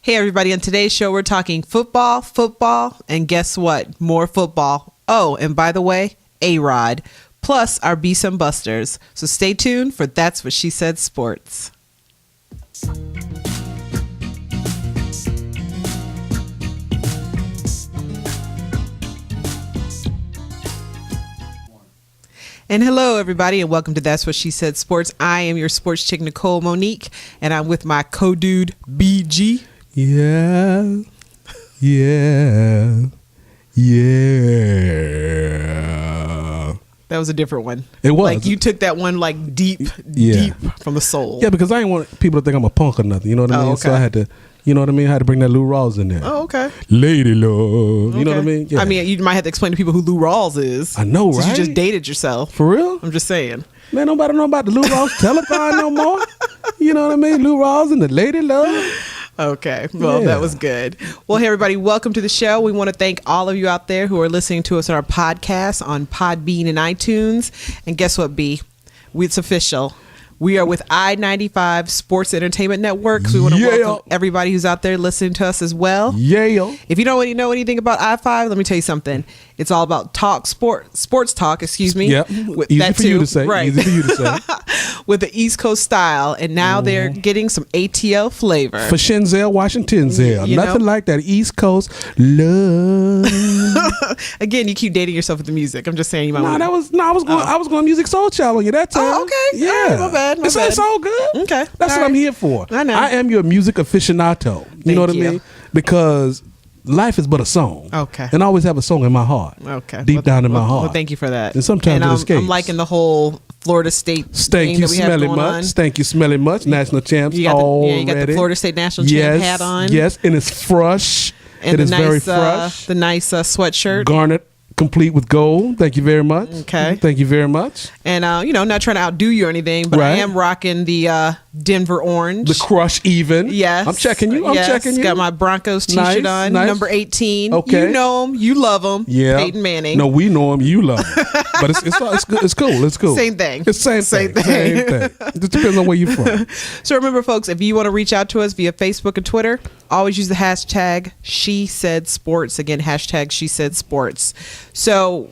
Hey, everybody. On today's show, we're talking football, and guess what? More football. Oh, and by the way, A-Rod, plus our Be Some Busters. So stay tuned for That's What She Said Sports. And hello, everybody, and welcome to That's What She Said Sports. I am your sports chick, Nicole Monique, and I'm with my co-dude, BG. Yeah. That was a different one. It was. Like, you took that one, like, deep from the soul. Yeah, because I didn't want people to think I'm a punk or nothing. You know what I mean? Okay. So I had to, you know what I mean? I had to bring that Lou Rawls in there. Oh, okay. Lady love. You know what I mean? Yeah. I mean, you might have to explain to people who Lou Rawls is. I know, Since right? you just dated yourself. For real? I'm just saying. Man, nobody know about the Lou Rawls telethon no more. You know what I mean? Lou Rawls and the Lady Love. Okay. Well, Yeah. that was good. Well, hey, everybody, welcome to the show. We want to thank all of you out there who are listening to us on our podcast on Podbean and iTunes. And guess what, B? It's official. We are with I-95 Sports Entertainment Network. So we want to welcome everybody who's out there listening to us as well. Yeah. If you don't already know anything about I-5, let me tell you something. It's all about sports talk, excuse me. Yep. Easy for you to say. Right. Easy for you to say. With the East Coast style. And now they're getting some ATL flavor. For Shenzel, Washingtonzel. You Nothing know? like that East Coast love. Again, you keep dating yourself with the music. I'm just saying you might want to. I was going Music Soul Child on you that time. Oh, okay. Yeah. All right, my bad. It's all good. Okay. That's All what I'm right. here for. I know. I am your music aficionado. You know what I Thank you. mean? Because life is but a song. Okay. And I always have a song in my heart. Okay. Deep down in my heart. Well, thank you for that. And sometimes it escapes. I'm liking the whole Florida State Stank thing you that we have smelly going much. on. Stank you smelly much. National champs You got already. you got the Florida State national champ hat on. Yes, and it's fresh. And it is the very nice, fresh. the nice sweatshirt. Garnet complete with gold. Thank you very much. Okay. Thank you very much. And not trying to outdo you or anything, but I Right. am rocking the Denver orange. The crush even. Yes. I'm checking you. I'm Yes. checking you. Got my Broncos t-shirt Nice, on, nice. number 18. Okay. You know him. You love him. Yeah. Peyton Manning. No, we know him. You love him. But it's good. It's cool. It's cool. Same thing. It's same Same thing. thing. Same thing. It just depends on where you're from. So remember, folks, if you want to reach out to us via Facebook and Twitter, always use the hashtag #SheSaidSports. Again, hashtag #SheSaidSports. So,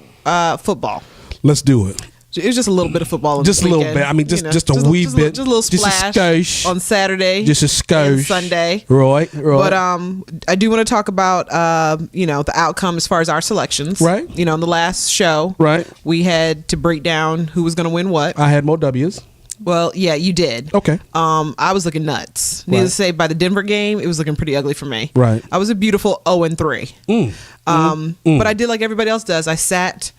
football. Let's do it. It was just a little bit of football. On Just this a little weekend, bit. I mean, just a wee just bit. Just a little Just a splash skosh. on Saturday. Just a skosh. and Sunday. Right. But I do want to talk about the outcome as far as our selections. Right. In the last show, Right. we had to break down who was going to win what. I had more W's. Well, yeah, you did. Okay. I was looking nuts. Needless to say, by the Denver game, it was looking pretty ugly for me. Right. I was a beautiful 0-3. But I did like everybody else does. I sat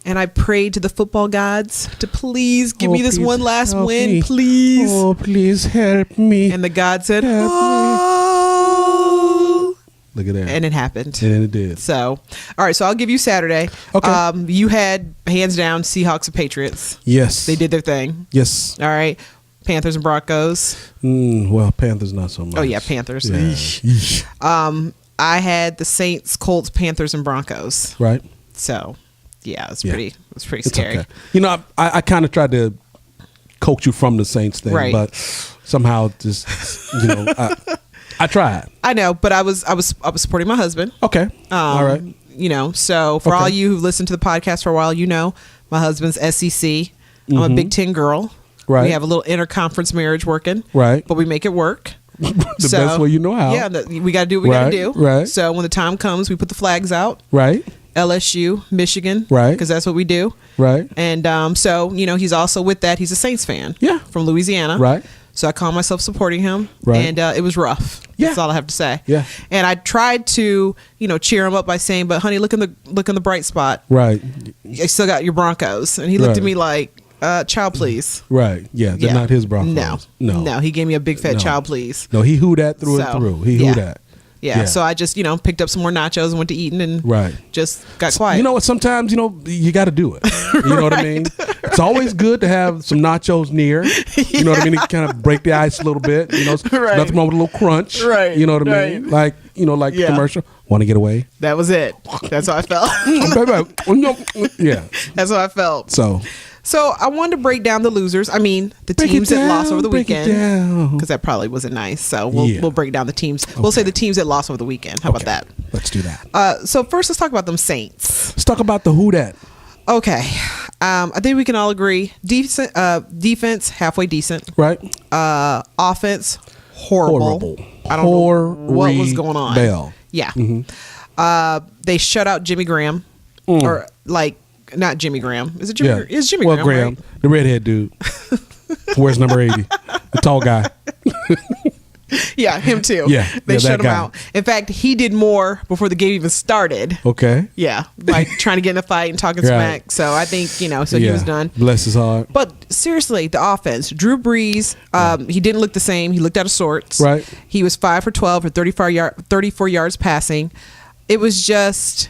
and I prayed to the football gods to please give me this please one last help win, me. please. Oh, please help me. And the God said, Help me. oh. Look at that. And it happened. And it did. So, all right. So I'll give you Saturday. Okay. You had hands down Seahawks and Patriots. Yes. They did their thing. Yes. All right. Panthers and Broncos. Well, Panthers not so much. Oh yeah, Panthers. Yeah. Eesh. I had the Saints, Colts, Panthers, and Broncos. Right. So, yeah, it was Yeah. pretty It's scary. okay. I kind of tried to coax you from the Saints thing, Right. but somehow just I tried. I know, but I was supporting my husband. Okay. All right. So for Okay. all you who've listened to the podcast for a while, my husband's SEC. I'm a Big Ten girl. Right. We have a little interconference marriage working. Right. But we make it work. The best way you know how. Yeah, we got to do what we got to do. Right. So when the time comes, we put the flags out. Right. LSU, Michigan. Right. Because that's what we do. Right. And he's also with that. He's a Saints fan. Yeah. From Louisiana. Right. So I call myself supporting him. Right. And it was rough. Yeah. That's all I have to say. Yeah. And I tried to, cheer him up by saying, but honey, look in the bright spot. Right. I still got your Broncos. And he looked Right. at me like, child please. Right. Yeah. They're not his Broncos. No. He gave me a big fat No. child please. No, he who that through So, and through. He yeah. who that. Yeah. So I just, picked up some more nachos and went to eating and Right. just got quiet. You know what? Sometimes, you got to do it. You know what I mean? It's always good to have some nachos near. You know what I mean? To kind of break the ice a little bit. Right. Nothing wrong with a little crunch. Right. You know what I mean? Right. Like Yeah. the commercial. Want to get away? That was it. That's how I felt. Yeah. That's how I felt. So I wanted to break down the losers. I mean, the teams that lost over the weekend, because that probably wasn't nice. So we'll break down the teams. Okay. We'll say the teams that lost over the weekend. How about that? Let's do that. So first, let's talk about them Saints. Let's talk about the who dat. Okay. I think we can all agree. Defense, halfway decent. Right. Offense, horrible. I don't know what was going on. Bell. Yeah. Mm-hmm. They shut out Jimmy Graham. Or like, not Jimmy Graham. Is it Jimmy? Yeah. It's Jimmy Graham, right? The redhead dude. Where's number 80? The tall guy. Yeah, him too. Yeah, they shut him out. In fact, he did more before the game even started. Okay. Yeah, like trying to get in a fight and talking smack. So I think, he was done. Bless his heart. But seriously, the offense. Drew Brees, he didn't look the same. He looked out of sorts. Right. He was 5 for 12 for 34 yards passing. It was just,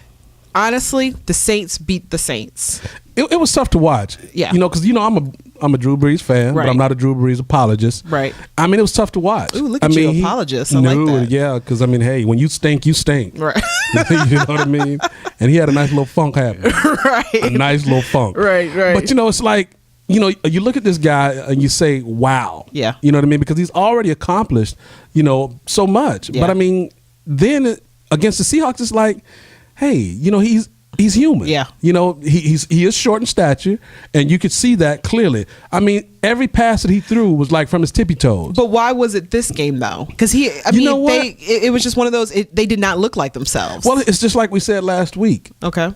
honestly, the Saints beat the Saints. It was tough to watch. Yeah. Because I'm a Drew Brees fan, but I'm not a Drew Brees apologist. Right. I mean, it was tough to watch. Ooh, look at you, apologist. I like that. Yeah, because hey, when you stink, you stink. Right. You know what I mean? And he had a nice little funk happen. Right. A nice little funk. Right. But it's like, you look at this guy and you say, wow. Yeah. You know what I mean? Because he's already accomplished, so much. Yeah. But then against the Seahawks, it's like, hey, he's human. Yeah. He is short in stature, and you could see that clearly. Every pass that he threw was like from his tippy toes. But why was it this game though? Because it was just one of those. They did not look like themselves. Well, it's just like we said last week. Okay.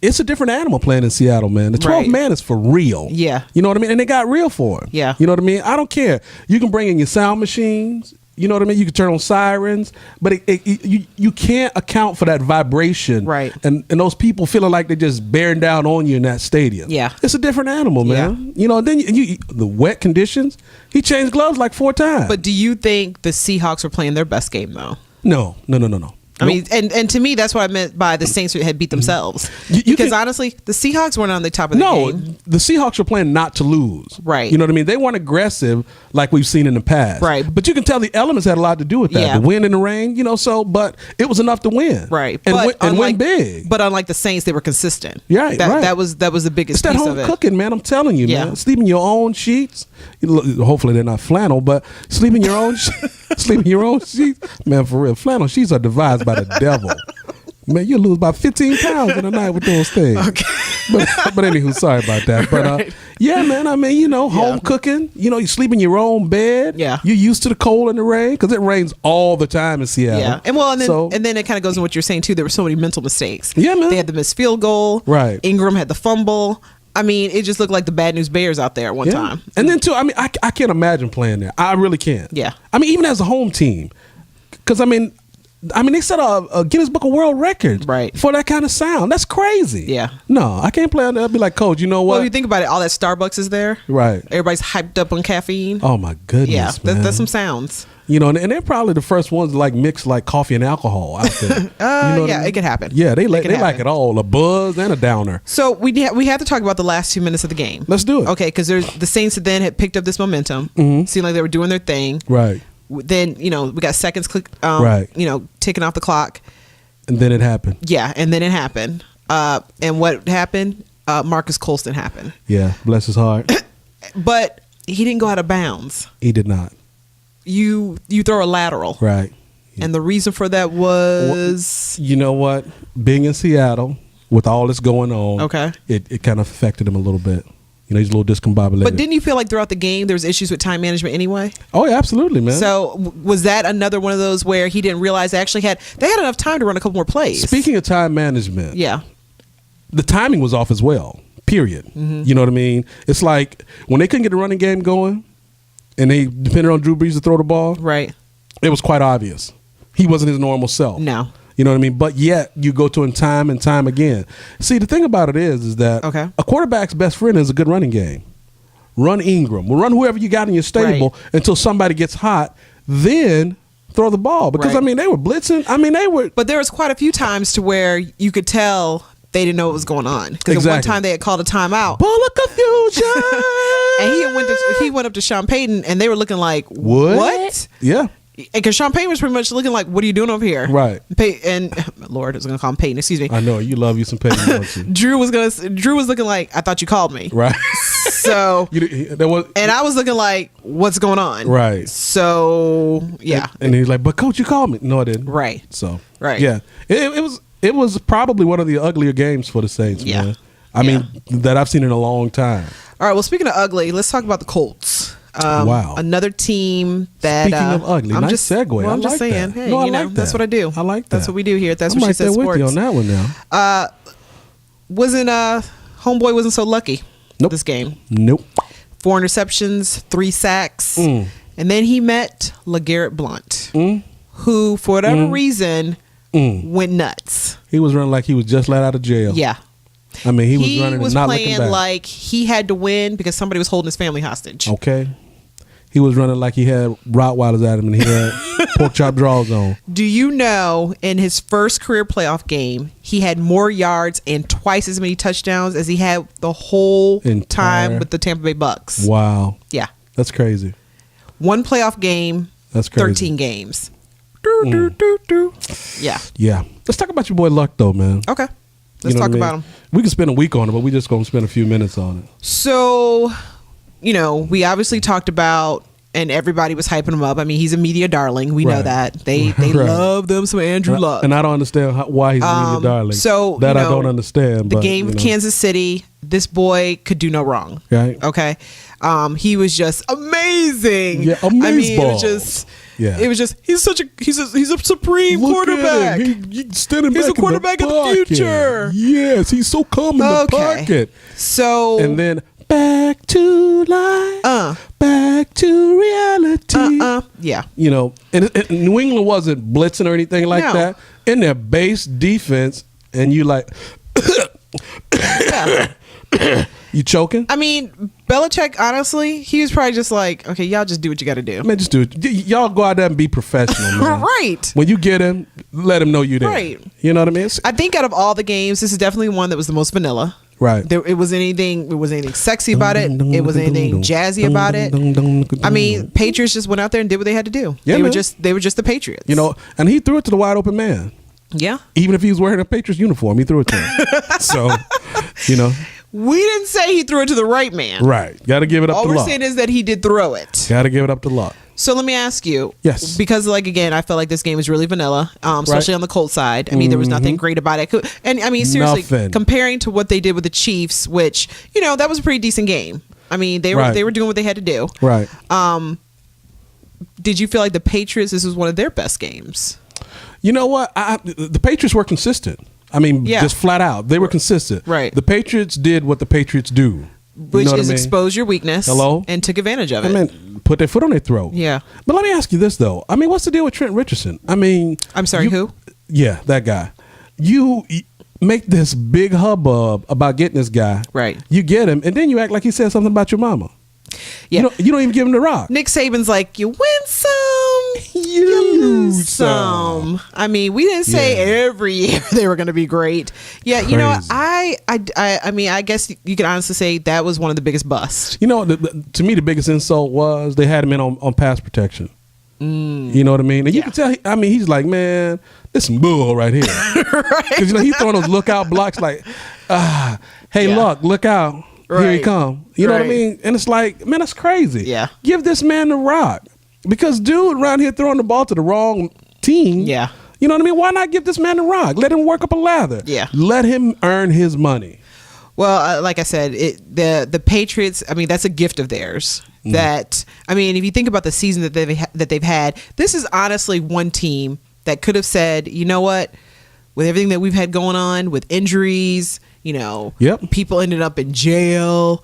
It's a different animal playing in Seattle, man. The 12 man is for real. Yeah. You know what I mean? And they got real for him. Yeah. You know what I mean? I don't care. You can bring in your sound machines. You know what I mean? You can turn on sirens, but you can't account for that vibration. Right. And those people feeling like they're just bearing down on you in that stadium. Yeah. It's a different animal, man. Yeah. And then the wet conditions, he changed gloves like 4 times. But do you think the Seahawks were playing their best game though? No. I mean, and to me, that's what I meant by the Saints had beat themselves. Because honestly, the Seahawks weren't on the top of the game. No, the Seahawks were playing not to lose. Right. You know what I mean? They weren't aggressive like we've seen in the past. Right. But you can tell the elements had a lot to do with that. Yeah. The wind and the rain, but it was enough to win. Right. And win big. But unlike the Saints, they were consistent. Right. That was the biggest piece of it. It's that home cooking, man. I'm telling you, man. Sleep in your own sheets. Hopefully they're not flannel, but sleep in your own sheets. Man, for real. Flannel sheets are devised by the devil. Man, you'll lose about 15 pounds in a night with those things. Okay. But anywho, sorry about that. But right. Yeah, man, home cooking. You sleep in your own bed. Yeah. You're used to the cold and the rain because it rains all the time in Seattle. Yeah. And then it kind of goes in what you're saying too. There were so many mental mistakes. Yeah, man. They had the missed field goal. Right. Ingram had the fumble. It just looked like the Bad News Bears out there at one time. And then too, I can't imagine playing there. I really can't. Yeah. Even as a home team, because they set a Guinness Book of World Records for that kind of sound. That's crazy. Yeah. No, I can't play on that. I'd be like, Coach, you know what? Well, if you think about it, all that Starbucks is there. Right. Everybody's hyped up on caffeine. Oh, my goodness, man. Yeah, that's some sounds. And they're probably the first ones to mix coffee and alcohol out there. It could happen. Yeah, they like it all, a buzz and a downer. So we have to talk about the last 2 minutes of the game. Let's do it. Okay, because the Saints then had picked up this momentum. Mm-hmm. Seemed like they were doing their thing. Right. Then we got seconds ticking off the clock. And then it happened. Yeah, and then it happened. And what happened? Marcus Colston happened. Yeah, bless his heart. But he didn't go out of bounds. He did not. You throw a lateral. Right. And the reason for that was... You know what? Being in Seattle, with all this going on, okay, it kind of affected him a little bit. He's a little discombobulated. But didn't you feel like throughout the game there was issues with time management anyway? Oh, yeah, absolutely, man. So was that another one of those where he didn't realize they had enough time to run a couple more plays? Speaking of time management, yeah, the timing was off as well, period. Mm-hmm. You know what I mean? It's like when they couldn't get the running game going and they depended on Drew Brees to throw the ball, right? It was quite obvious. He wasn't his normal self. No. You know what I mean? But yet you go to him time and time again. See, the thing about it is that a quarterback's best friend is a good running game. Run Ingram. Run whoever you got in your stable until somebody gets hot. Then throw the ball. Because, they were blitzing. But there was quite a few times to where you could tell they didn't know what was going on. Because at one time they had called a timeout. Ball of confusion. And he went up to Sean Payton and they were looking like, what? Yeah. Because Sean Payton was pretty much looking like, what are you doing over here? Right. And Lord, I was going to call him Payton, excuse me. I know, you love you some Payton, don't you? Drew was looking like, I thought you called me. Right. So, and I was looking like, what's going on? Right. So, yeah. And he's like, but coach, you called me. No, I didn't. Right. So, right. Yeah. It was probably one of the uglier games for the Saints, man. I mean, that I've seen in a long time. All right. Well, speaking of ugly, let's talk about the Colts. Wow. Another team that. Speaking of ugly, nice segue. Well, I'm just saying. Hey, that's what I do. I like that. That's what we do here. That's I'm what she said. With you on that one now. Homeboy wasn't so lucky. Nope. This game. Nope. 4 interceptions, 3 sacks, and then he met LeGarrette Blount, who for whatever reason went nuts. He was running like he was just let out of jail. Yeah. I mean, he was running and not looking back. He was playing like he had to win because somebody was holding his family hostage. Okay. He was running like he had Rottweilers at him and he had pork chop draws on. Do you know in his first career playoff game, he had more yards and twice as many touchdowns as he had the whole time with the Tampa Bay Bucks? Wow. Yeah. That's crazy. 1 playoff game, that's crazy. 13 games. Yeah. Yeah. Let's talk about your boy Luck, though, man. Okay. Let's talk about him. We can spend a week on it, but we're just going to spend a few minutes on it. So, we obviously talked about, and everybody was hyping him up. I mean, he's a media darling. We know that. They love them some Andrew Luck. And I don't understand why he's a media darling. So, I don't understand. The game of Kansas City, this boy could do no wrong. Right. Okay. He was just amazing. Yeah, amazing. I mean, it was just he's a supreme quarterback. He's standing back. He's a quarterback of the future. Yes, he's so calm in the pocket. So and then back to life, back to reality. Yeah. And New England wasn't blitzing or anything like that. In their base defense, and you like, you choking? I mean, Belichick, honestly, he was probably just like, okay, y'all just do what you got to do. Man, just do it. Y'all go out there and be professional, man. Right. When you get him, let him know you're there. Right. You know what I mean? I think out of all the games, this is definitely one that was the most vanilla. Right. It wasn't anything sexy about it. It wasn't anything jazzy about it. I mean, Patriots just went out there and did what they had to do. Yeah, they were just the Patriots. And he threw it to the wide open man. Yeah. Even if he was wearing a Patriots uniform, he threw it to him. So, we didn't say he threw it to the right man. Right. Got to give it up to Luck. All we're saying is that he did throw it. Got to give it up to Luck. So let me ask you. Yes. Because, again, I felt like this game was really vanilla, especially on the Colts side. I mean, there was nothing great about it. And, I mean, seriously, comparing to what they did with the Chiefs, which, that was a pretty decent game. I mean, they were doing what they had to do. Right. Did you feel like the Patriots, this was one of their best games? You know what? The Patriots were consistent. I mean, just flat out. They were consistent. Right. The Patriots did what the Patriots do. Which is expose your weakness. Hello? And took advantage of it. I mean, put their foot on their throat. Yeah. But let me ask you this, though. I mean, what's the deal with Trent Richardson? I mean... I'm sorry, who? Yeah, that guy. You make this big hubbub about getting this guy. Right. You get him, and then you act like he said something about your mama. Yeah. You don't even give him the rock. Nick Saban's like, you win some, you lose some. I mean, we didn't say every year they were going to be great. Yeah, Crazy. I mean, I guess you could honestly say that was one of the biggest busts. To me, the bibiggest insult was they had him in on pass protection. You know what I mean? And you can tell, he's like, man, this some bull right here. Because, he's throwing those lookout blocks like, hey, Luck, look out. Right. Here he come. You know what I mean? And it's like, man, that's crazy. Yeah. Give this man the rock. Because dude around here throwing the ball to the wrong team. Yeah. You know what I mean? Why not give this man the rock? Let him work up a lather. Yeah. Let him earn his money. Well, like I said, the Patriots, I mean, that's a gift of theirs. That, I mean, if you think about the season that they've had, this is honestly one team that could have said, you know what, with everything that we've had going on with injuries, people ended up in jail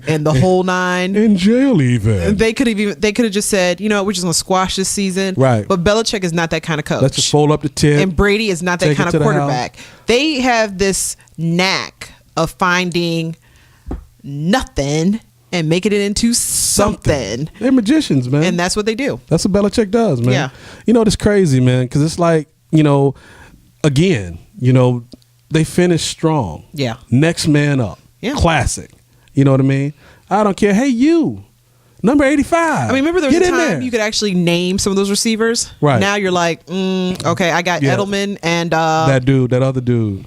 and the whole nine. In jail even. They could have just said, we're just going to squash this season. Right. But Belichick is not that kind of coach. Let's just fold up the tip. And Brady is not that kind of quarterback. They have this knack of finding nothing and making it into something. They're magicians, man. And that's what they do. That's what Belichick does, man. Yeah. It's crazy, man, because it's like, again, they finished strong. Yeah. Next man up. Yeah. Classic. You know what I mean? I don't care. Hey, you. Number 85. I mean, remember there was a time you could actually name some of those receivers? Right. Now you're like, okay, I got Edelman and... that other dude.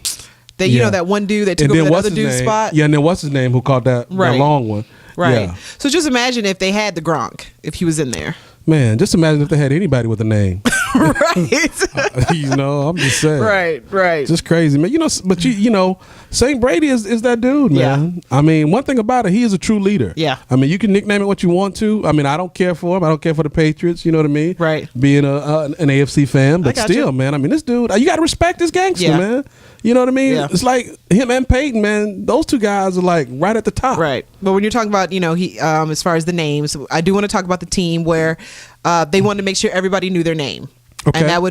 You know, that one dude that took over that other dude's spot? Yeah, and then what's his name who caught that long one? Right. Yeah. So just imagine if they had the Gronk, if he was in there. Man, just imagine if they had anybody with a name. Right. You know, I'm just saying. Right. Just crazy, man. You know, but you know, St. Brady is that dude, man. Yeah. I mean, one thing about it, he is a true leader. Yeah. I mean, you can nickname it what you want to. I mean, I don't care for him. I don't care for the Patriots. You know what I mean? Right. Being an AFC fan, but still, man. I mean, this dude, you got to respect this gangster, man. You know what I mean? Yeah. It's like him and Peyton, man. Those two guys are like right at the top. Right. But when you're talking about, you know, he as far as the names, I do want to talk about the team where they wanted to make sure everybody knew their name. Okay. And that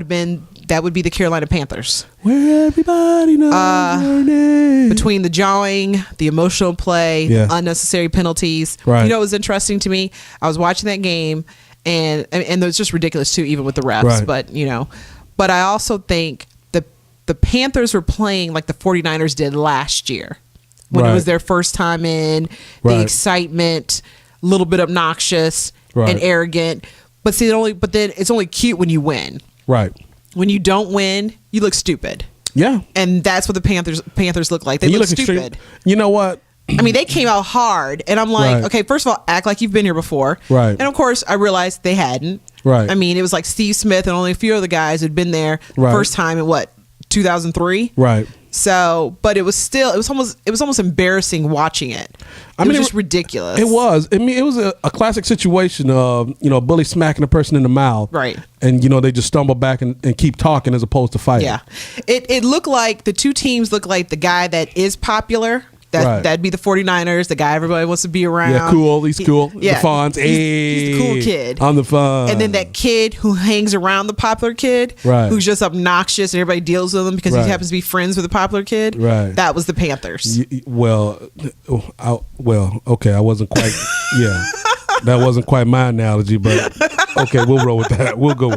would be the Carolina Panthers. Where everybody knows their name. Between the jawing, the emotional play, unnecessary penalties. Right. You know, it was interesting to me. I was watching that game, and it was just ridiculous too, even with the refs. Right. But you know, I also think the Panthers were playing like the 49ers did last year when it was their first time in, the excitement, a little bit obnoxious and arrogant. But then it's only cute when you win. Right. When you don't win, you look stupid. Yeah. And that's what the Panthers look like. They look stupid. You know what? I mean, they came out hard, and I'm like, okay, first of all, act like you've been here before. Right. And of course, I realized they hadn't. Right. I mean, it was like Steve Smith and only a few other guys who'd been there first time in 2003. Right. So, but it was almost embarrassing watching it. It was just ridiculous. It was. I mean, it was a classic situation of, you know, a bully smacking a person in the mouth. Right. And, you know, they just stumble back and keep talking as opposed to fighting. Yeah. It looked like the two teams looked like the guy that is popular. That'd be the 49ers, the guy everybody wants to be around. Yeah, cool. He's cool. The Fonz. He's the cool kid. I'm the fun. And then that kid who hangs around the popular kid, who's just obnoxious and everybody deals with him because he happens to be friends with the popular kid. Right. That was the Panthers. Okay. I wasn't quite, that wasn't quite my analogy, but okay, we'll roll with that. We'll go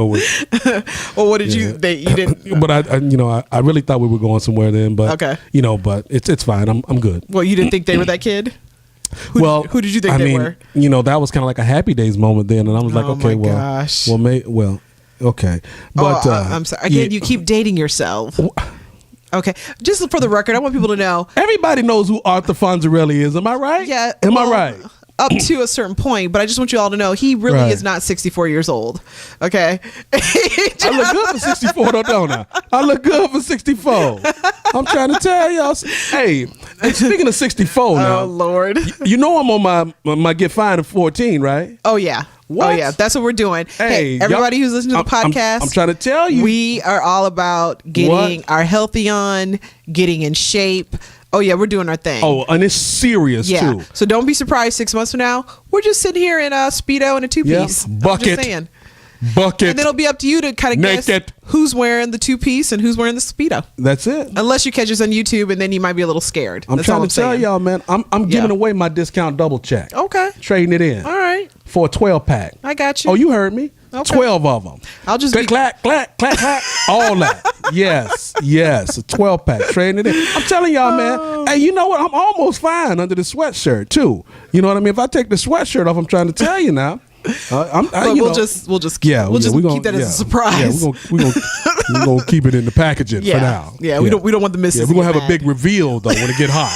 with. Well, what did you didn't? But I really thought we were going somewhere then, but but it's fine. I'm good. Well, you didn't think they were that kid? Who did you think they were? You know, that was kind of like a Happy Days moment then, and I was like, okay, okay. But I'm sorry. Again, you keep dating yourself. Okay, just for the record, I want people to know. Everybody knows who Arthur Fonzarelli is. Am I right? Yeah. Am I right? Up to a certain point, but I just want you all to know he really is not 64 years old. Okay. I look good for 64, don't I? I look good for 64. I'm trying to tell y'all. Hey, speaking of 64 now. Oh, Lord. You know I'm on my get fined at 14, right? Oh, yeah. What? Oh, yeah. That's what we're doing. Hey, everybody who's listening to the podcast. I'm trying to tell you. We are all about getting our healthy on, getting in shape. Oh, yeah, we're doing our thing. Oh, and it's serious, too. So don't be surprised 6 months from now. We're just sitting here in a Speedo and a two-piece. Yeah. Bucket. And then it'll be up to you to kind of guess who's wearing the two-piece and who's wearing the Speedo. That's it. Unless you catch us on YouTube, and then you might be a little scared. I'm trying to tell y'all, man, I'm giving away my discount double check. Okay. Trading it in. All right. For a 12-pack. I got you. Oh, you heard me. Okay. 12 of them. I'll just clack, all that. Yes, a 12-pack. Trading it in. I'm telling y'all, man. Hey, you know what? I'm almost fine under the sweatshirt too. You know what I mean? If I take the sweatshirt off, I'm trying to tell you now. We'll just keep that as a surprise. Yeah, we're gonna keep it in the packaging for now. Yeah, we don't want the misses. Yeah, we're gonna have a big reveal though when it get hot.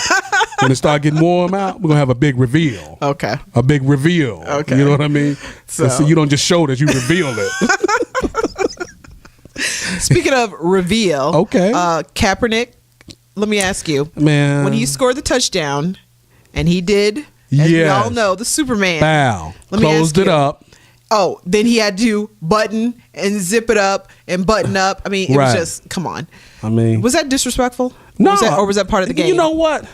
When it start getting warm out, we're gonna have a big reveal. Okay. A big reveal. Okay. You know what I mean? So you don't just show that, you reveal it. Speaking of reveal, okay. Kaepernick, let me ask you, man, when he scored the touchdown, and he did, as we all know, the Superman. Bow. Closed it up. Oh, then he had to button and zip it up and button up. I mean, it was just, come on. I mean, was that disrespectful? No. Or was that part of the game? You know what?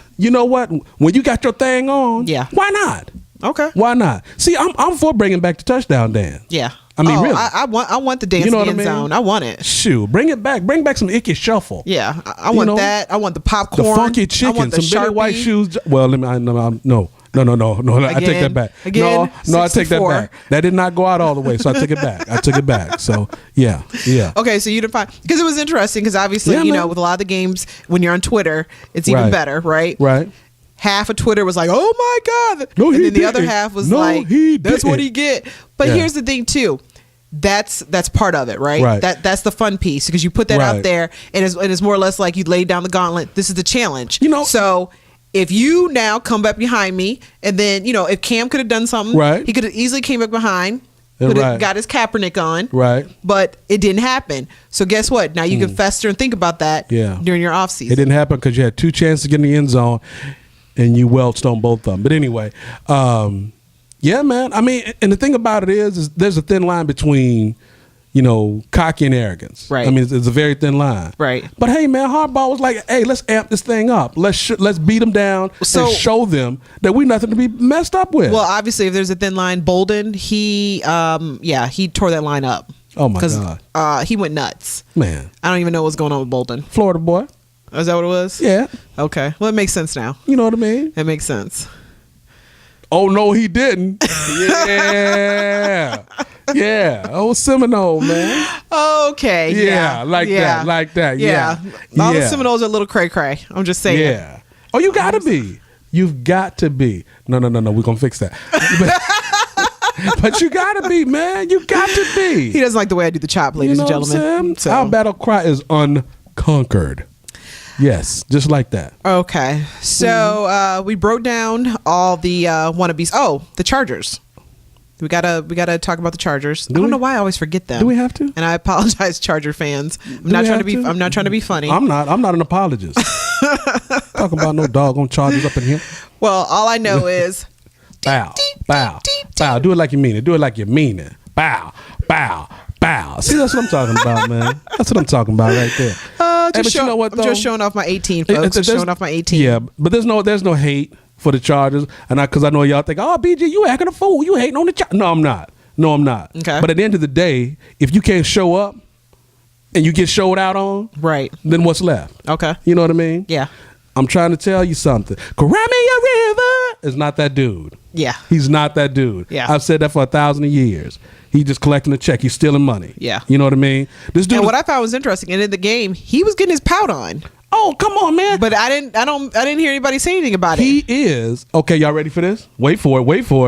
When you got your thing on, why not? Okay. Why not? See, I'm for bringing back the touchdown dance. Yeah. I mean, really. I want the dance in the end zone. I want it. Shoot, bring it back. Bring back some Icky Shuffle. Yeah, I want that. I want the popcorn. The funky chicken. Some Billy White shoes. Well, no. I take that back. Again, no, I take that back. That did not go out all the way, so I took it back. So yeah. Okay, so you define, because it was interesting, because obviously with a lot of the games when you're on Twitter, it's even better, right? Right. half of Twitter was like, "Oh my God!" No, and then the didn't. other half was No, like, he "That's what didn't. he get." But Yeah. here's the thing too. That's part of it, right? Right. That's the fun piece because you put that Right. out there, and it's more or less like you laid down the gauntlet. This is the challenge. So if you now come back behind me, and then if Cam could have done something, right, he could have easily came back behind, could have got his Kaepernick on, right, but it didn't happen. So guess what? Now you can fester and think about that during your off season. It didn't happen because you had 2 chances to get in the end zone, and you welched on both of them. But anyway, yeah, man. I mean, and the thing about it is there's a thin line between, cocky and arrogance. Right. I mean, it's a very thin line. Right. But hey, man, Harbaugh was like, hey, let's amp this thing up. Let's beat them down and show them that we're nothing to be messed up with. Well, obviously, if there's a thin line, Bolden, he tore that line up. Oh my God. He went nuts. Man. I don't even know what's going on with Bolden. Florida boy. Is that what it was? Yeah. Okay. Well, it makes sense now. You know what I mean? It makes sense. Oh, no, he didn't. Yeah. Yeah. Oh, Seminole, man. Okay. Yeah. Like that. Yeah. All the Seminoles are a little cray-cray. I'm just saying. Yeah. Oh, you got to be. You've got to be. No. We're going to fix that. But you got to be, man. You got to be. He doesn't like the way I do the chop, ladies and gentlemen. So. Our battle cry is unconquered. Yes, just like that. Okay. So we broke down all the wannabes. Oh, the Chargers. We gotta talk about the Chargers. I don't know why I always forget them. Do we have to? And I apologize, Charger fans. I'm not trying to be funny. I'm not an apologist. Talking about no doggone Chargers up in here. Well, all I know is bow. Do it like you mean it. Do it like you mean it. Bow. See, that's what I'm talking about, man. That's what I'm talking about right there. But you know what, though? I'm just showing off my 18, folks. Showing off my 18. Yeah, but there's no hate for the Chargers, and because I know y'all think, oh, BG, you acting a fool. You hating on the Chargers. No, I'm not. Okay. But at the end of the day, if you can't show up and you get showed out on, right, then what's left? Okay. You know what I mean? Yeah. I'm trying to tell you something. Karamia River is not that dude. Yeah. He's not that dude. Yeah. I've said that for 1,000 years. He's just collecting a check. He's stealing money. Yeah. You know what I mean? This dude. And what I found was interesting, and in the game, he was getting his pout on. Oh, come on, man. But I didn't hear anybody say anything about it. He is, okay, y'all ready for this? Wait for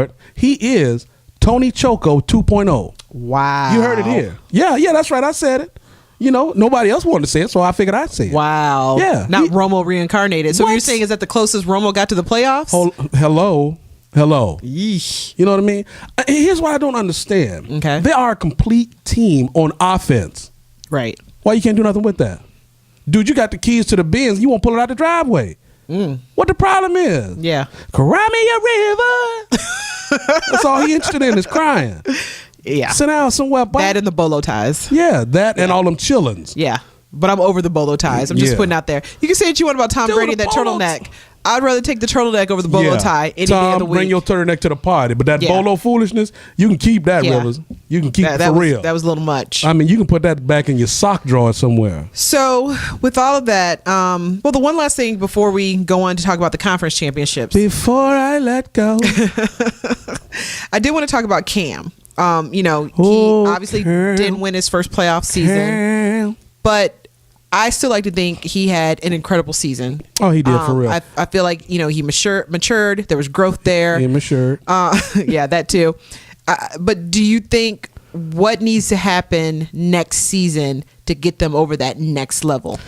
it. He is Tony Choco 2.0. Wow. You heard it here. Yeah, that's right. I said it. Nobody else wanted to say it, so I figured I'd say it. Wow. Yeah. Not Romo reincarnated. So what you're saying is that the closest Romo got to the playoffs? Hello. Yeesh. You know what I mean? Here's what I don't understand. Okay. They are a complete team on offense. Right. Why you can't do nothing with that? Dude, you got the keys to the Benz. You won't pull it out the driveway. What the problem is? Yeah. Karamia River. That's all he interested in is crying. Yeah. Sit down somewhere. Boy. That and the bolo ties. Yeah, that and all them chillins. Yeah. But I'm over the bolo ties. I'm just putting out there. You can say what you want about Tom Brady and that turtleneck. I'd rather take the turtleneck over the bolo tie any day of the week. Bring your turtleneck to the party. But that bolo foolishness, you can keep that, Rivers. You can keep it for real. That was a little much. I mean, you can put that back in your sock drawer somewhere. So, with all of that, well, the one last thing before we go on to talk about the conference championships. Before I let go. I did want to talk about Cam. He obviously didn't win his first playoff season. But I still like to think he had an incredible season. Oh, he did, for real. I feel like, he matured. There was growth there. He matured. Yeah, that too. But do you think what needs to happen next season to get them over that next level?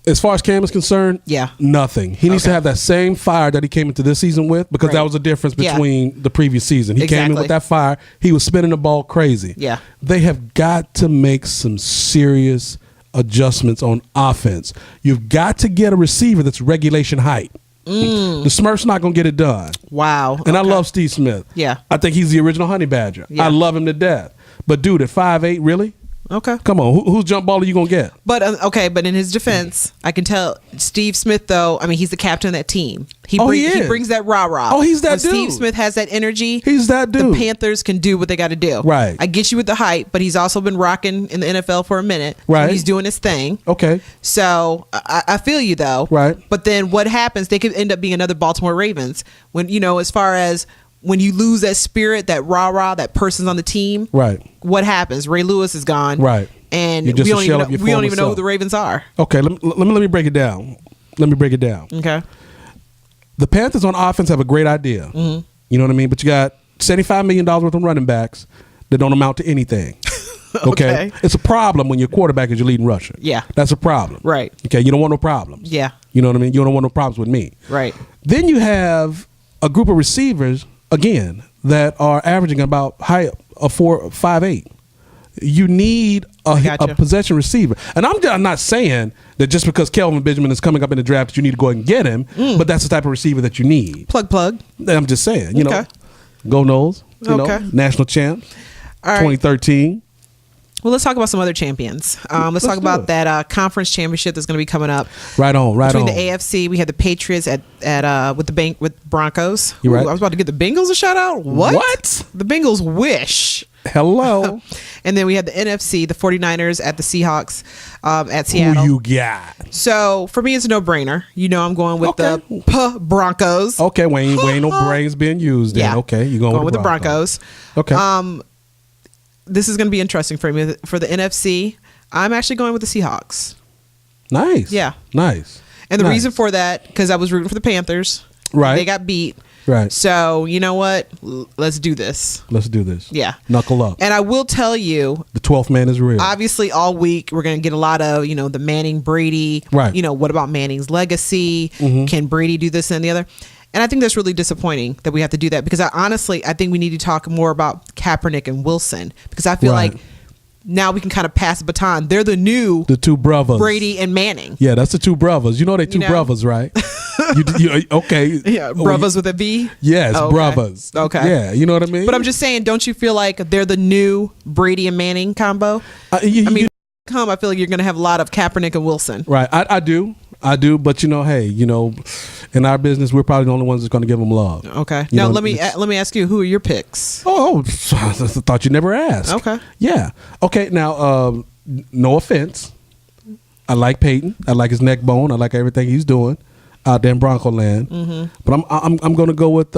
As far as Cam is concerned, nothing. He needs to have that same fire that he came into this season with, because that was the difference between the previous season. He came in with that fire. He was spinning the ball crazy. Yeah. They have got to make some serious adjustments on offense. You've got to get a receiver that's regulation height. The Smurf's not going to get it done. Wow. And I love Steve Smith. Yeah. I think he's the original honey badger. I love him to death. But dude, at 5'8", really? Okay. Come on, whose jump ball are you gonna get? But but in his defense, I can tell Steve Smith, though. I mean, he's the captain of that team. He brings that rah-rah. Oh, he's that when dude. Steve Smith has that energy. He's that dude. The Panthers can do what they got to do. Right. I get you with the hype, but he's also been rocking in the NFL for a minute. Right. So he's doing his thing. Okay. So I feel you, though. Right. But then what happens? They could end up being another Baltimore Ravens when as far as when you lose that spirit, that rah-rah, that person's on the team. Right. What happens? Ray Lewis is gone. Right. And we don't even know who the Ravens are. Okay, let me break it down. Okay. the Panthers on offense have a great idea. Mm-hmm. You know what I mean? But you got $75 million worth of running backs that don't amount to anything. Okay. It's a problem when your quarterback is your leading rusher. Yeah. That's a problem. Right. Okay. You don't want no problems. Yeah. You know what I mean? You don't want no problems with me. Right. Then you have a group of receivers, again, that are averaging about a 5'8". You need a possession receiver. And I'm not saying that just because Kelvin Benjamin is coming up in the draft that you need to go ahead and get him, but that's the type of receiver that you need. Plug. I'm just saying, you know, go Noles, you know, national champs, 2013. Well, let's talk about some other champions. Let's talk about that conference championship that's going to be coming up. Right on. Between the AFC, we had the Patriots with Broncos. You right? I was about to give the Bengals a shout out. What? The Bengals wish. Hello. And then we had the NFC, the 49ers at the Seahawks at Seattle. Who you got? So for me, it's a no-brainer. You know, I'm going with the Broncos. Okay, Wayne, no brains being used. Then. Yeah. Okay, you're going with the Broncos. Okay. This is going to be interesting for me. For the NFC, I'm actually going with the Seahawks. Nice. Yeah. Nice. And the reason for that, because I was rooting for the Panthers. Right. They got beat. Right. So, you know what? Let's do this. Yeah. Knuckle up. And I will tell you, the 12th man is real. Obviously, all week, we're going to get a lot of, you know, the Manning Brady. Right. You know, what about Manning's legacy? Mm-hmm. Can Brady do this and the other? And I think that's really disappointing that we have to do that, because I think we need to talk more about Kaepernick and Wilson, because I feel like now we can kind of pass the baton. They're the two brothers, Brady and Manning. Yeah, that's the two brothers. You know they two brothers, right? Okay. Yeah, brothers with a B? Yes, brothers. Okay. Yeah, you know what I mean? But I'm just saying, don't you feel like they're the new Brady and Manning combo? I feel like you're going to have a lot of Kaepernick and Wilson. Right, I do. But you know, hey, you know, in our business, we're probably the only ones that's going to give them love. Okay. Now let me ask you, who are your picks? Oh, I thought you never asked. Okay. Yeah. Okay. Now, no offense, I like Peyton. I like his neck bone. I like everything he's doing out there in Bronco land. Mm-hmm. But I'm going to go with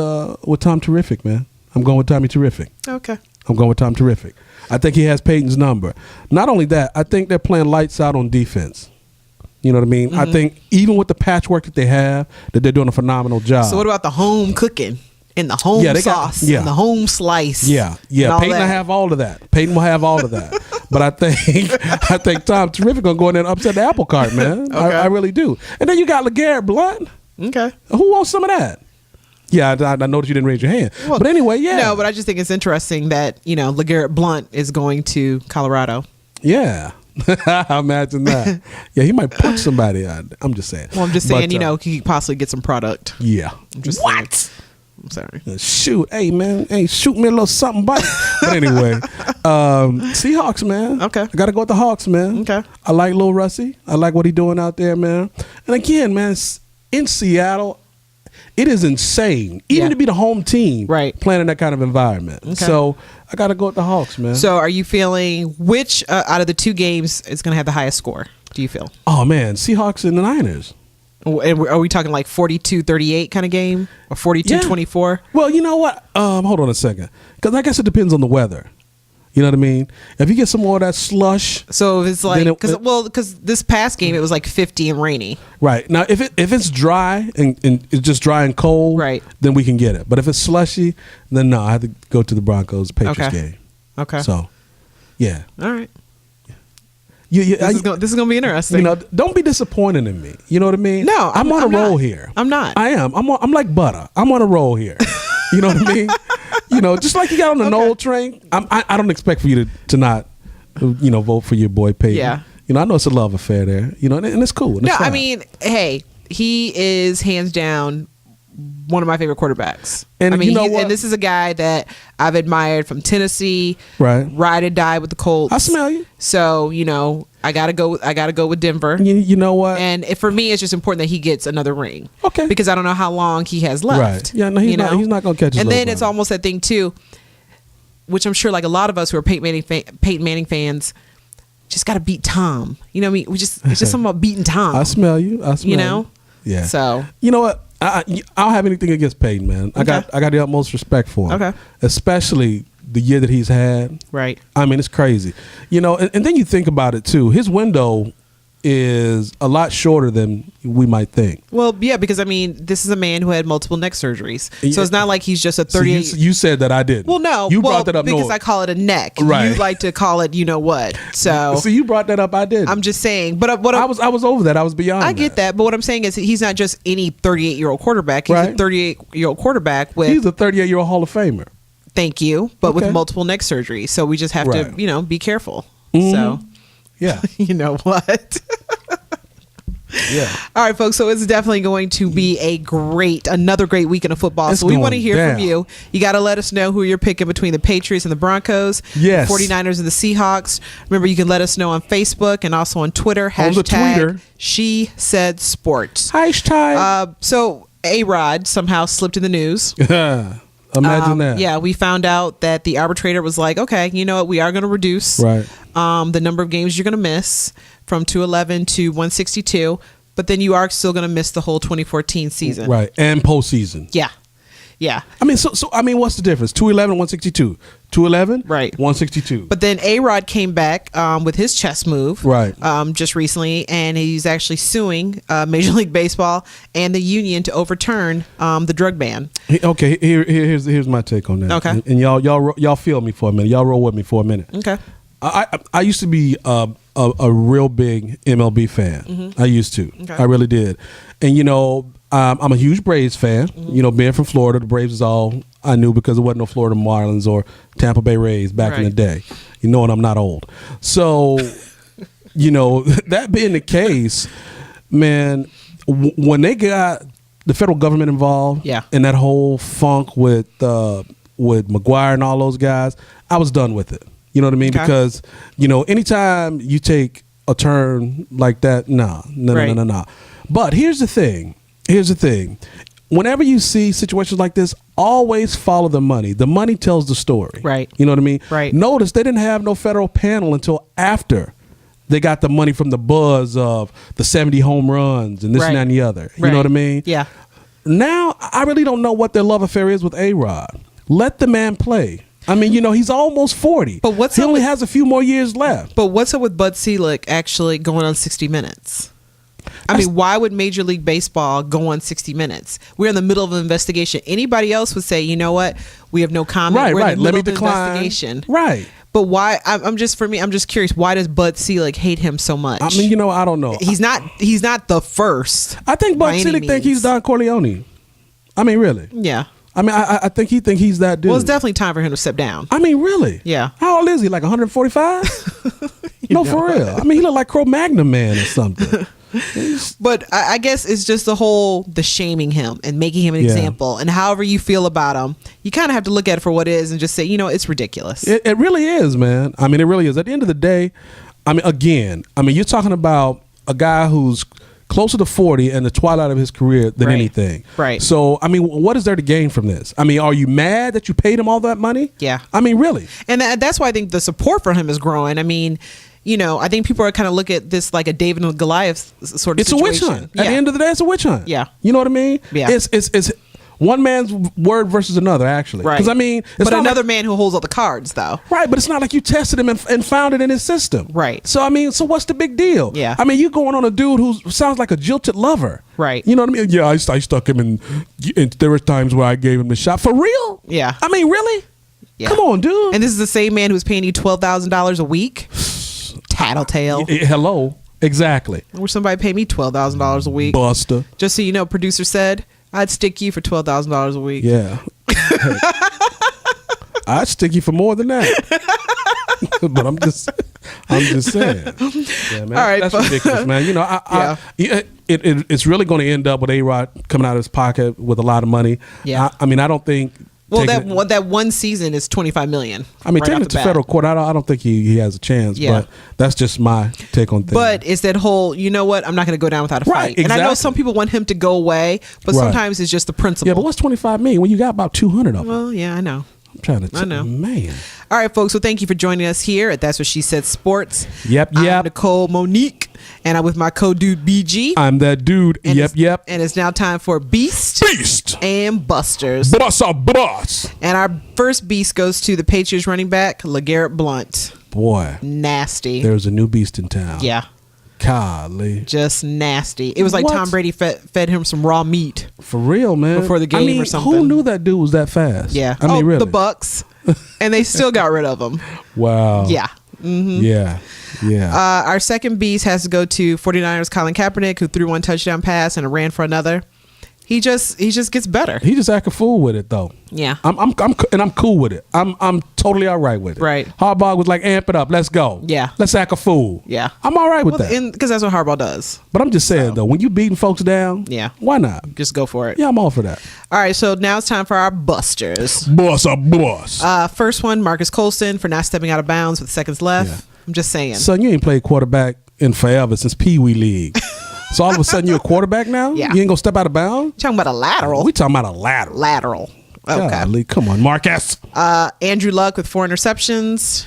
Tom Terrific, man. I'm going with Tommy Terrific. Okay. I'm going with Tom Terrific. I think he has Peyton's number. Not only that, I think they're playing lights out on defense. You know what I mean? Mm-hmm. I think even with the patchwork that they have, that they're doing a phenomenal job. So what about the home cooking and the home sauce and the home slice? Yeah. Peyton will have all of that. But I think Tom Terrific gonna go in there and upset the apple cart, man. Okay. I really do. And then you got LeGarrette Blount. Okay. Who wants some of that? Yeah, I noticed you didn't raise your hand. Well, but anyway, yeah. No, but I just think it's interesting that, you know, LeGarrette Blount is going to Colorado. Yeah. Imagine that. Yeah, he might punch somebody out. I'm just saying. Well, I'm just saying, you know, he could possibly get some product. Yeah. What? I'm sorry. Shoot. Hey, man. Hey, shoot me a little something, buddy. But anyway, Seahawks, man. Okay. I got to go with the Hawks, man. Okay. I like Lil Russie. I like what he's doing out there, man. And again, man, in Seattle, it is insane, even to be the home team, playing in that kind of environment. Okay. So I got to go with the Hawks, man. So are you feeling which out of the two games is going to have the highest score? Do you feel? Oh, man, Seahawks and the Niners. Are we talking like 42-38 kind of game or 42-24? Well, you know what? Hold on a second, because I guess it depends on the weather. You know what I mean? If you get some more of that slush, so it's like because this past game it was like 50 and rainy. Right. Now if it's dry and it's just dry and cold, then we can get it. But if it's slushy, then no, I have to go to the Broncos Patriots game. Okay. So, yeah. All right. This is gonna be interesting. You know, don't be disappointed in me. You know what I mean? No, I'm on a roll here. I'm not. I am. I'm like butter. I'm on a roll here. You know what I mean? You know, just like you got on the Noel train. I don't expect for you to not, you know, vote for your boy Peyton. Yeah. You know, I know it's a love affair there. You know, and it's cool. And I mean, hey, he is hands down one of my favorite quarterbacks. And I mean, you know and this is a guy that I've admired from Tennessee. Right. Ride or die with the Colts. I smell you. So, you know, I gotta go with Denver. You know what? And for me, it's just important that he gets another ring. Okay. Because I don't know how long he has left. Right. Yeah. No, he's not gonna catch his And then it's almost that thing too, which I'm sure like a lot of us who are Peyton Manning fans just gotta beat Tom. You know what I mean? It's just something about beating Tom. I smell you. You know? Yeah. So you know what? I don't have anything against Peyton, man. I got the utmost respect for him. Okay. Especially the year that he's had. Right. I mean, it's crazy. You know, and then you think about it too. His window is a lot shorter than we might think. Well, yeah, because I mean, this is a man who had multiple neck surgeries, so it's not like he's just a 38. So you said that I didn't. Well, no, you brought that up because I call it a neck. Right. You like to call it, you know what? So you brought that up. I did. I'm just saying, but what I was over that. I was beyond. I get that, but what I'm saying is he's not just any 38-year-old quarterback. He's a 38-year-old quarterback with. He's a 38-year-old Hall of Famer. Thank you, but with multiple neck surgery, so we just have to, be careful. Mm-hmm. So, yeah, you know what? Yeah. All right, folks. So it's definitely going to be another great weekend of football. So we want to hear from you. You got to let us know who you're picking between the Patriots and the Broncos. Yes. The 49ers and the Seahawks. Remember, you can let us know on Facebook and also on Twitter. # She Said Sports. Hashtag. So A-Rod somehow slipped in the news. Imagine that. Yeah, we found out that the arbitrator was like, okay, you know what? We are going to reduce the number of games you're going to miss from 211 to 162, but then you are still going to miss the whole 2014 season. Right, and postseason. Yeah. Yeah. I mean, so what's the difference? 211, 162. 211, right. 162. But then A-Rod came back with his chess move, right? Just recently, and he's actually suing Major League Baseball and the union to overturn the drug ban. Okay, here's my take on that. Okay, and y'all feel me for a minute. Y'all roll with me for a minute. Okay. I used to be a real big MLB fan. Mm-hmm. I used to. Okay. I really did. And I'm a huge Braves fan. Mm-hmm. Being from Florida, the Braves is all I knew because there wasn't no Florida Marlins or Tampa Bay Rays back in the day. And I'm not old. So, that being the case, man, when they got the federal government involved in that whole funk with McGuire and all those guys, I was done with it. You know what I mean? Okay. Because, anytime you take a turn like that, no. But here's the thing. Whenever you see situations like this, always follow the money. The money tells the story. Right. You know what I mean? Right. Notice they didn't have no federal panel until after they got the money from the buzz of the 70 home runs and this and that and the other. You know what I mean? Yeah. Now, I really don't know what their love affair is with A-Rod. Let the man play. I mean, he's almost 40. But he only has a few more years left. But what's up with Bud Selig actually going on 60 Minutes? I mean, why would Major League Baseball go on 60 Minutes? We're in the middle of an investigation. Anybody else would say, you know what? We have no comment. Right, We're in the Let middle me of decline. Investigation. Right. But why? I'm just curious. Why does Bud Selig hate him so much? I mean, I don't know. He's not the first. I think Bud Selig think he's Don Corleone. I mean, really. Yeah. I mean, I think he's that dude. Well, it's definitely time for him to step down. I mean, really? Yeah. How old is he? Like 145? No, for real. I mean, he look like Cro-Magnon man or something. But I guess it's just the shaming him and making him an example. And however you feel about him, you kind of have to look at it for what it is and just say, it's ridiculous. It really is, man. I mean, it really is. At the end of the day, you're talking about a guy who's closer to 40 and the twilight of his career than anything. Right. So, I mean, what is there to gain from this? I mean, are you mad that you paid him all that money? Yeah. I mean, really? And that's why I think the support for him is growing. I mean, I think people are kind of look at this like a David and Goliath sort of situation. It's a witch hunt. At the end of the day, it's a witch hunt. Yeah. You know what I mean? Yeah. It's one man's word versus another, actually. Right. Because, I mean... But another man who holds all the cards, though. Right, but it's not like you tested him and found it in his system. Right. So, I mean, what's the big deal? Yeah. I mean, you going on a dude who sounds like a jilted lover. Right. You know what I mean? Yeah, I stuck him and there were times where I gave him the shot. For real? Yeah. I mean, really? Yeah. Come on, dude. And this is the same man who's paying you $12,000 a week? Tattletale. Hello. Exactly. I wish somebody paid me $12,000 a week. Buster. Just so you know, producer said... I'd stick you for $12,000 a week. Yeah. I'd stick you for more than that. But I'm just saying. Yeah, man. All right, that's ridiculous, man. It's really going to end up with A-Rod coming out of his pocket with a lot of money. Yeah. I mean, I don't think. Well, that one season is $25 million. I mean, taking it to federal court, I don't think he has a chance. Yeah. But that's just my take on things. But it's that whole, you know what? I'm not going to go down without a fight. Exactly. And I know some people want him to go away, but sometimes it's just the principle. Yeah, but what's $25 million when you got about 200 of them? Well, yeah, I know. I'm trying to. I know, man. All right, folks. So thank you for joining us here at That's What She Said Sports. Yep. I'm Nicole, Monique, and I'm with my co-dude BG. I'm that dude. And yep. And it's now time for Beast and Busters. Bust. And our first Beast goes to the Patriots running back LeGarrette Blount. Boy, nasty. There's a new beast in town. Yeah. Golly. Just nasty. It was like Tom Brady fed him some raw meat. For real, man. Before the game or something. Who knew that dude was that fast? Yeah. I mean, really. The Bucks. And they still got rid of him. Wow. Yeah. Mm-hmm. Yeah. Our second beast has to go to 49ers Colin Kaepernick, who threw one touchdown pass and ran for another. He just gets better. He just act a fool with it though. Yeah. I'm cool with it. I'm totally all right with it. Right. Harbaugh was like, amp it up, let's go. Yeah. Let's act a fool. Yeah. I'm all right with that. Because that's what Harbaugh does. But I'm just saying though, when you beating folks down, why not? Just go for it. Yeah, I'm all for that. All right, so now it's time for our busters. Boss. First one, Marcus Colston for not stepping out of bounds with seconds left. Yeah. I'm just saying. Son, you ain't played quarterback in forever since Pee Wee League. So all of a sudden you're a quarterback now? Yeah. You ain't gonna step out of bounds? You're talking about a lateral. We talking about a lateral. Lateral. Okay. Golly, come on, Marcus. Andrew Luck with 4 interceptions.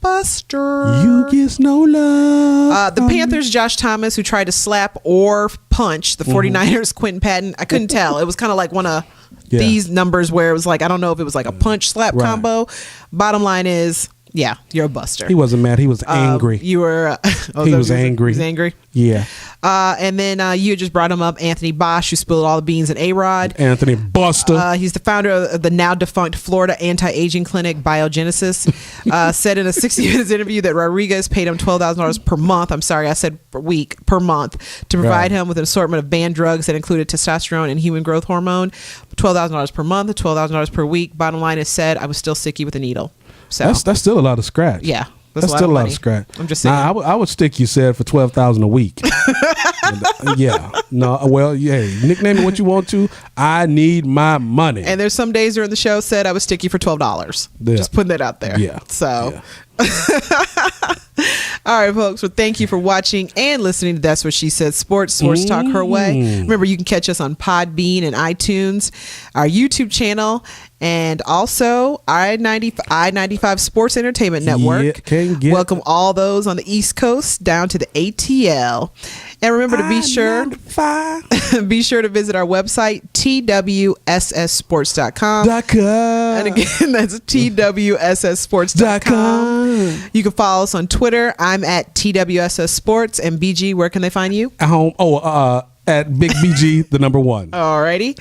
Buster. You get no love. The Panthers, Josh Thomas, who tried to slap or punch the 49ers, Quentin Patton. I couldn't tell. It was kind of like one of these numbers where it was like, I don't know if it was like a punch slap combo. Bottom line is, yeah, you're a buster. He wasn't mad. He was angry. You were. He was angry. He was angry. Yeah. And then you just brought him up, Anthony Bosch, who spilled all the beans at A-Rod. Anthony Buster. He's the founder of the now defunct Florida anti-aging clinic Biogenesis. Said in a 60 Minutes interview that Rodriguez paid him $12,000 per month. I'm sorry, I said per week, per month, to provide him with an assortment of banned drugs that included testosterone and human growth hormone. $12,000 per month, $12,000 per week. Bottom line is said, I was still sticky with a needle. So that's still a lot of scratch. Yeah. That's still a lot of scratch. I'm just saying. I would stick you said for $12,000 a week. Yeah. No. Well, yeah. Nickname it what you want to. I need my money. And there's some days during the show said I was sticky for $12. Yeah. Just putting that out there. Yeah. So. Yeah. All right, folks. Well, thank you for watching and listening to That's What She Said Sports Talk Her Way. Remember, you can catch us on Podbean and iTunes, our YouTube channel, and also I-95 Sports Entertainment Network. Welcome all those on the East Coast down to the ATL. And remember to be sure to visit our website, twssports.com. And again, that's twssports.com. You can follow us on Twitter. I'm at TWSS Sports. And BG, where can they find you? At home. At Big BG, the number 1. Alrighty.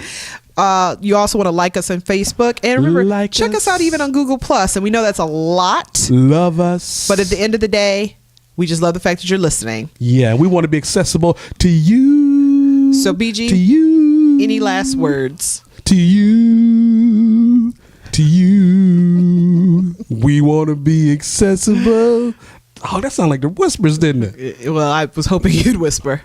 You also want to like us on Facebook. And remember, check us out even on Google Plus. And we know that's a lot. Love us. But at the end of the day, we just love the fact that you're listening. Yeah, we want to be accessible to you. So, BG, to you. Any last words? To you. We want to be accessible. Oh, that sounded like the Whispers, didn't it? Well, I was hoping you'd whisper.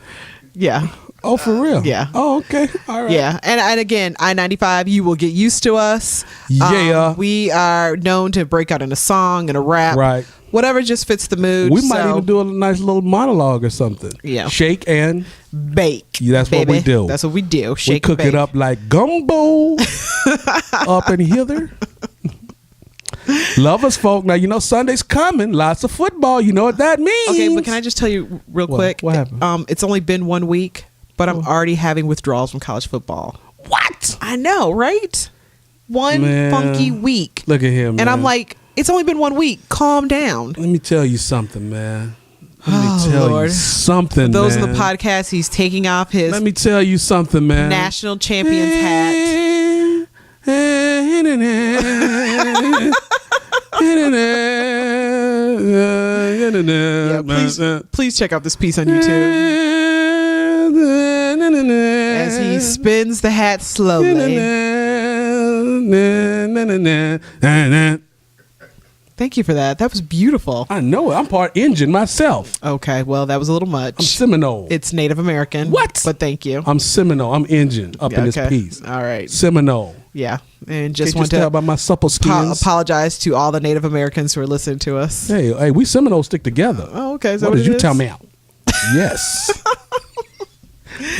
Yeah. Oh, for real? Yeah. Oh, okay. All right. Yeah. And again, I-95, you will get used to us. Yeah. We are known to break out in a song and a rap. Right. Whatever just fits the mood. We might even do a nice little monologue or something. Yeah. Shake and bake. Yeah, that's baby. What we do. That's what we do. Shake we cook and bake. it up like gumbo up and hither. Love us, folk. Now, Sunday's coming. Lots of football. You know what that means. Okay, but can I just tell you real quick? What happened? It's only been 1 week, but I'm already having withdrawals from college football. What? I know, right? One funky week. Look at him, man. And I'm like, it's only been 1 week. Calm down. Let me tell you something, man. You something, For those man. in the podcast, he's taking off his Let me tell you something, man. national champion's hat. Yeah, please check out this piece on YouTube. As he spins the hat slowly. Thank you for that. That was beautiful. I know it. I'm part Indian myself. Okay, well, that was a little much. I'm Seminole. It's Native American. What? But thank you. I'm Seminole. I'm Indian up in this piece. All right. Seminole. Yeah. And just want want to tell about my supple skins. Apologize to all the Native Americans who are listening to us. Hey, we Seminoles stick together. Oh, okay. What did you tell me out? Yes.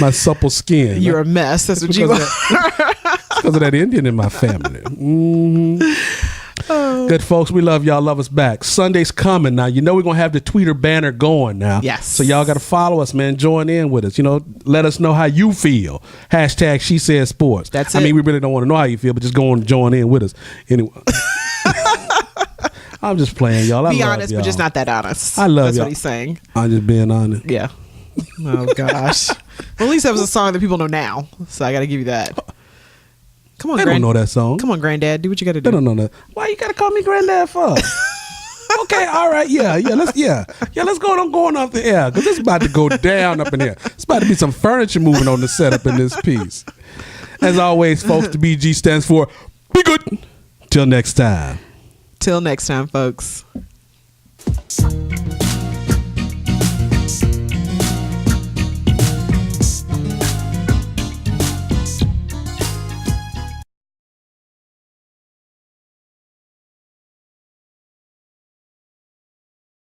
My supple skin. You're a mess. That's what you are. Because of that Indian in my family. Mm-hmm. Oh. Good folks, we love y'all. Love us back. Sunday's coming now. We're going to have the Twitter banner going now. Yes. So y'all got to follow us, man. Join in with us. Let us know how you feel. Hashtag She Said Sports. That's it. I mean, we really don't want to know how you feel, but just go on and join in with us. Anyway. I'm just playing, y'all. I Be love honest, y'all. but just not that honest. I love That's y'all. what he's saying. I'm just being honest. Yeah. Oh gosh. Well, at least that was a song that people know now, so I got to give you that. Come on, They don't know that song. Come on, Granddad, do what you got to do. They don't know that. Why you gotta call me Granddad for? Okay, all right, let's go on off the air because it's about to go down up in here. It's about to be some furniture moving on the set up in this piece. As always, folks, the BG stands for be good. Till next time. Till next time, folks.